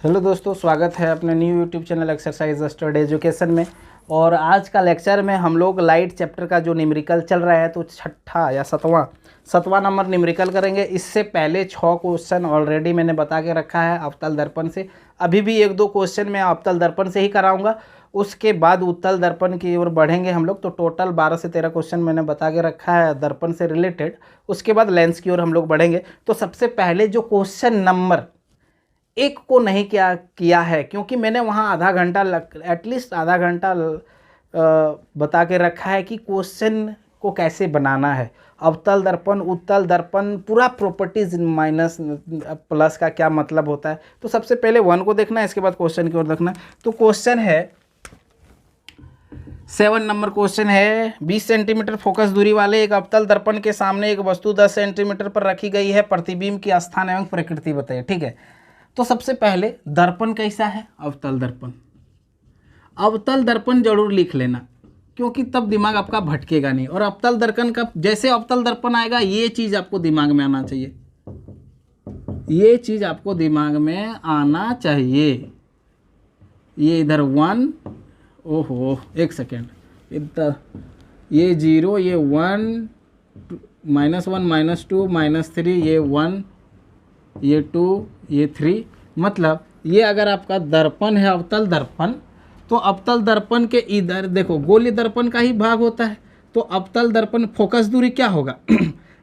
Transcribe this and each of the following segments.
Hello दोस्तों, स्वागत है अपने new YouTube channel exercise study education में। और आज का लेक्चर में हम लोग लाइट चैप्टर का जो न्यूमेरिकल चल रहा है तो छठा या सतवां नंबर न्यूमेरिकल करेंगे। इससे पहले 6 क्वेश्चन ऑलरेडी मैंने बता के रखा है अवतल दर्पण से। अभी भी 1-2 क्वेश्चन मैं अवतल दर्पण से ही कराऊंगा, उसके बाद उत्तल दर्पण की ओर बढ़ेंगे हम लोग। तो टोटल 12 से 13 क्वेश्चन मैंने बता के रखा है दर्पण से रिलेटेड। उसके बाद लेंस की ओर हम लोग बढ़ेंगे। तो सबसे पहले जो क्वेश्चन नंबर 1 को नहीं किया है, क्योंकि मैंने वहाँ आधा घंटा एटलीस्ट आधा घंटा बता के रखा है कि क्वेश्चन को कैसे बनाना है। अवतल दर्पण, उत्तल दर्पण, पूरा प्रॉपर्टीज माइनस प्लस का क्या मतलब होता है। तो सबसे पहले 1 को देखना है, इसके बाद क्वेश्चन की ओर देखना है। तो क्वेश्चन है 7 नंबर क्वेश्चन है, 20 सेंटीमीटर फोकस दूरी वाले एक अवतल दर्पण के सामने एक वस्तु 10 सेंटीमीटर पर रखी गई है। प्रतिबिंब की स्थान एवं प्रकृति बताइए। ठीक है, तो सबसे पहले दर्पण कैसा है? अवतल दर्पण। अवतल दर्पण जरूर लिख लेना, क्योंकि तब दिमाग आपका भटकेगा नहीं। और अवतल दर्पण का जैसे अवतल दर्पण आएगा ये चीज़ आपको दिमाग में आना चाहिए, ये चीज़ आपको दिमाग में आना चाहिए। ये इधर 1, ओहो एक सेकेंड, इधर ये 0, ये 1, -1, -2, -3, ये 1, ये 2, ये 3। मतलब ये अगर आपका दर्पण है अवतल दर्पण, तो अवतल दर्पण के इधर देखो गोलीय दर्पण का ही भाग होता है। तो अवतल दर्पण फोकस दूरी क्या होगा?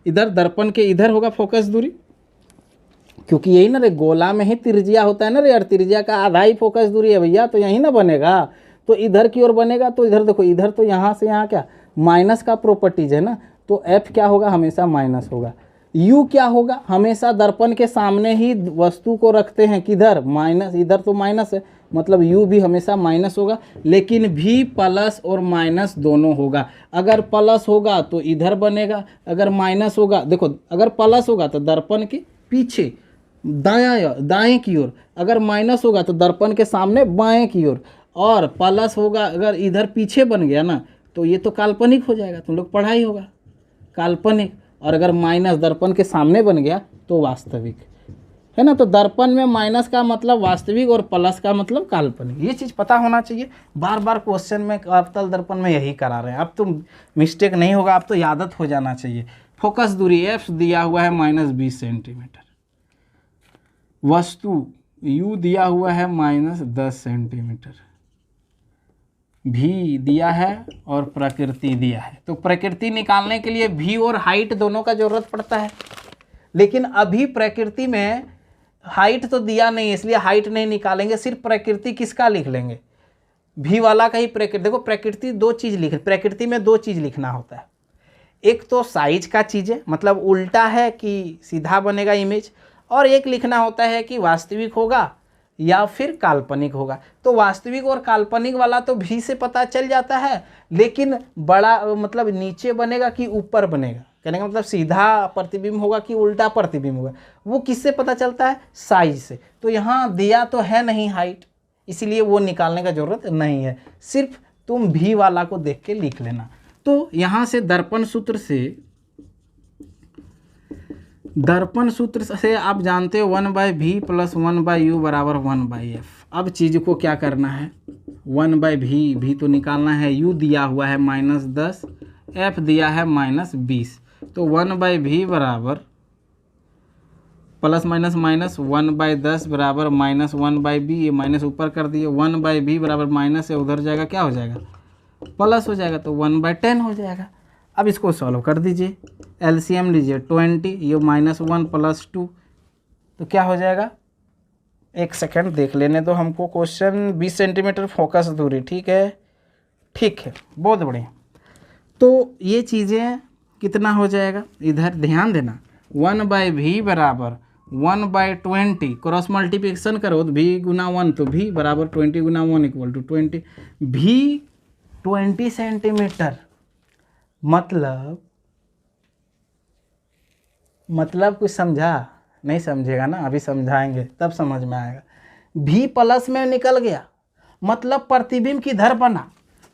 इधर दर्पण के इधर होगा फोकस दूरी, क्योंकि यही ना रे, गोला में ही त्रिज्या होता है ना रे यार, त्रिज्या का आधा ही फोकस दूरी है भैया, तो यही ना बनेगा। तो इधर की ओर बनेगा, तो इधर देखो, इधर तो यहाँ से यहाँ क्या माइनस का प्रॉपर्टीज है ना, तो एफ क्या होगा? हमेशा माइनस होगा। यू क्या होगा? हमेशा दर्पण के सामने ही वस्तु को रखते हैं, किधर? माइनस। इधर तो माइनस है, मतलब यू भी हमेशा माइनस होगा। लेकिन भी प्लस और माइनस दोनों होगा। अगर प्लस होगा तो इधर बनेगा, अगर माइनस होगा, देखो अगर प्लस होगा तो दर्पण के पीछे दाएं की ओर, अगर माइनस होगा तो दर्पण के सामने बाएं की ओर, और प्लस होगा अगर इधर पीछे बन गया ना, तो ये तो काल्पनिक हो जाएगा। तुम लोग पढ़ा ही होगा, काल्पनिक। और अगर माइनस दर्पण के सामने बन गया तो वास्तविक, है ना। तो दर्पण में माइनस का मतलब वास्तविक और प्लस का मतलब काल्पनिक, ये चीज़ पता होना चाहिए। बार बार क्वेश्चन में अवतल दर्पण में यही करा रहे हैं। अब तो मिस्टेक नहीं होगा, अब तो आदत हो जाना चाहिए। फोकस दूरी एफ दिया हुआ है -20 सेंटीमीटर, वस्तु यू दिया हुआ है -10 सेंटीमीटर, भी दिया है और प्रकृति दिया है। तो प्रकृति निकालने के लिए भी और हाइट दोनों का जरूरत पड़ता है, लेकिन अभी प्रकृति में हाइट तो दिया नहीं, इसलिए हाइट नहीं निकालेंगे, सिर्फ प्रकृति किसका लिख लेंगे? भी वाला का ही प्रकृति। देखो प्रकृति प्रकृति में 2 चीज़ लिखना होता है। एक तो साइज का चीज़ है, मतलब उल्टा है कि सीधा बनेगा इमेज, और एक लिखना होता है कि वास्तविक होगा या फिर काल्पनिक होगा। तो वास्तविक और काल्पनिक वाला तो भी से पता चल जाता है, लेकिन बड़ा मतलब नीचे बनेगा कि ऊपर बनेगा, कहने का मतलब सीधा प्रतिबिंब होगा कि उल्टा प्रतिबिंब होगा, वो किससे पता चलता है? साइज से। तो यहाँ दिया तो है नहीं हाइट, इसीलिए वो निकालने का जरूरत नहीं है, सिर्फ तुम भी वाला को देख के लिख लेना। तो यहाँ से दर्पण सूत्र से आप जानते हो 1/v + 1/u = 1/f। अब चीज़ को क्या करना है? 1/v, भी तो निकालना है। u दिया हुआ है -10, f दिया है -20, तो 1/v बराबर प्लस माइनस माइनस 1/10 बराबर -1/b, ये माइनस ऊपर कर दिए। 1/v बराबर माइनस है, उधर जाएगा क्या हो जाएगा? प्लस हो जाएगा, तो 1/10 हो जाएगा। अब इसको सॉल्व कर दीजिए, एलसीएम लीजिए 20, ये -1 + 2, तो क्या हो जाएगा? एक सेकंड देख लेने दो हमको क्वेश्चन। 20 सेंटीमीटर फोकस दूरी, ठीक है, बहुत बढ़िया। तो ये चीज़ें कितना हो जाएगा? इधर ध्यान देना, 1/v बराबर 1/20, क्रॉस मल्टीप्लिकेशन करो तो v × 1, तो v बराबर 20 × 1 = 20। v 20 सेंटीमीटर, मतलब कुछ समझा? नहीं समझेगा ना, अभी समझाएंगे तब समझ में आएगा। भी प्लस में निकल गया, मतलब प्रतिबिंब किधर बना?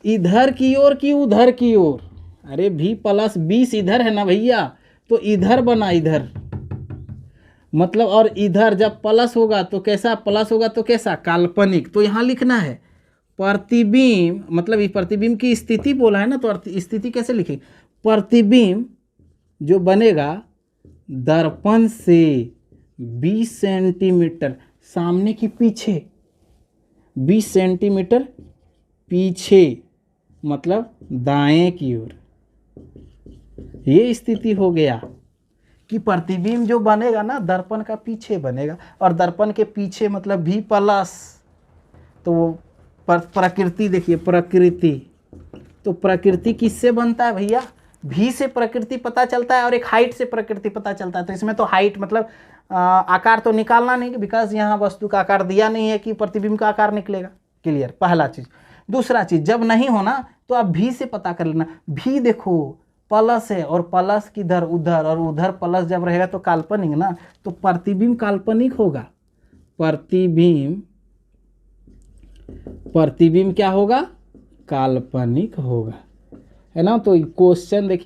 इधर की ओर कि उधर की ओर? अरे भी + 20 इधर है ना भैया, तो इधर बना, इधर मतलब और इधर जब प्लस होगा तो कैसा, प्लस होगा तो कैसा, काल्पनिक। तो यहाँ लिखना है प्रतिबिंब, मतलब ये प्रतिबिंब की स्थिति बोला है ना, तो स्थिति कैसे लिखे, प्रतिबिंब जो बनेगा दर्पण से 20 सेंटीमीटर सामने की पीछे, 20 सेंटीमीटर पीछे, मतलब दाएं की ओर। ये स्थिति हो गया कि प्रतिबिंब जो बनेगा ना दर्पण का पीछे बनेगा, और दर्पण के पीछे मतलब भी प्लस। तो वो प्रकृति देखिए, प्रकृति, तो प्रकृति किससे बनता है भैया, भी से प्रकृति पता चलता है और एक हाइट से प्रकृति पता चलता है। तो इसमें तो हाइट मतलब आकार तो निकालना नहीं, बिकॉज यहाँ वस्तु का आकार दिया नहीं है कि प्रतिबिंब का आकार निकलेगा। क्लियर, पहला चीज। दूसरा चीज, जब नहीं होना तो आप भी से पता कर लेना। भी देखो प्लस है और प्लस किधर, उधर, और उधर प्लस जब रहेगा तो काल्पनिक ना, तो प्रतिबिंब काल्पनिक होगा। प्रतिबिंब क्या होगा, काल्पनिक होगा, है ना। तो क्वेश्चन देखिए।